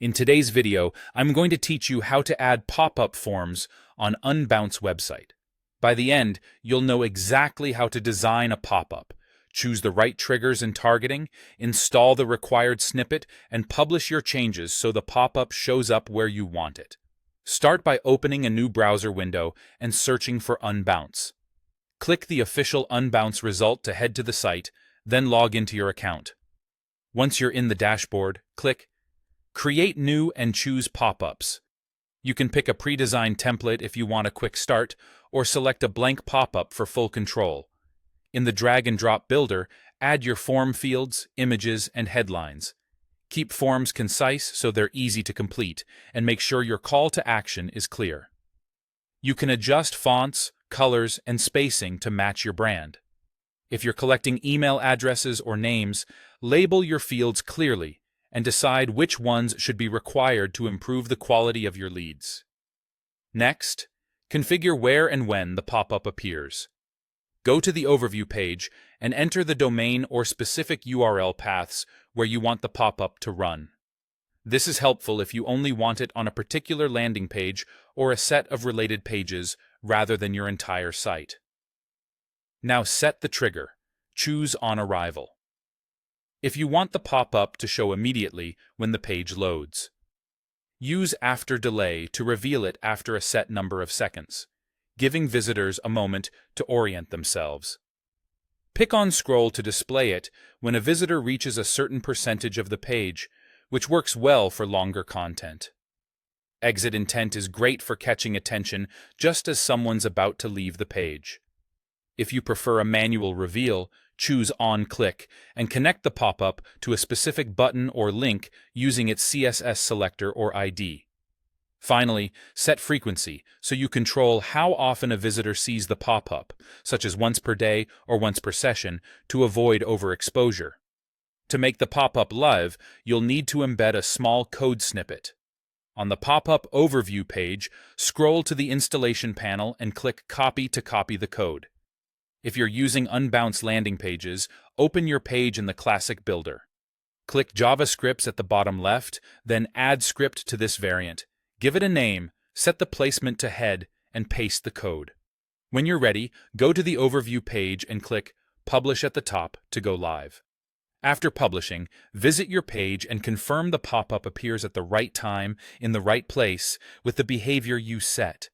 In today's video, I'm going to teach you how to add pop-up forms on Unbounce website. By the end, you'll know exactly how to design a pop-up, choose the right triggers and targeting, install the required snippet, and publish your changes so the pop-up shows up where you want it. Start by opening a new browser window and searching for Unbounce. Click the official Unbounce result to head to the site, then log into your account. Once you're in the dashboard, click Create New and choose Pop-ups. You can pick a pre-designed template if you want a quick start, or select a blank pop-up for full control. In the drag-and-drop builder, add your form fields, images, and headlines. Keep forms concise so they're easy to complete, and make sure your call to action is clear. You can adjust fonts, colors, and spacing to match your brand. If you're collecting email addresses or names, label your fields clearly and decide which ones should be required to improve the quality of your leads. Next, configure where and when the pop-up appears. Go to the overview page and enter the domain or specific URL paths where you want the pop-up to run. This is helpful if you only want it on a particular landing page or a set of related pages rather than your entire site. Now set the trigger. Choose On Arrival. If you want the pop-up to show immediately when the page loads, use After Delay to reveal it after a set number of seconds, giving visitors a moment to orient themselves. Pick on Scroll to display it when a visitor reaches a certain percentage of the page, which works well for longer content. Exit Intent is great for catching attention just as someone's about to leave the page. If you prefer a manual reveal, choose On Click and connect the pop-up to a specific button or link using its CSS selector or ID. Finally, set frequency so you control how often a visitor sees the pop-up, such as once per day or once per session, to avoid overexposure. To make the pop-up live, you'll need to embed a small code snippet. On the pop-up overview page, scroll to the installation panel and click Copy to copy the code. If you're using Unbounce landing pages, open your page in the Classic Builder. Click JavaScripts at the bottom left, then Add Script to this variant. Give it a name, set the placement to head, and paste the code. When you're ready, go to the overview page and click Publish at the top to go live. After publishing, visit your page and confirm the pop-up appears at the right time, in the right place, with the behavior you set.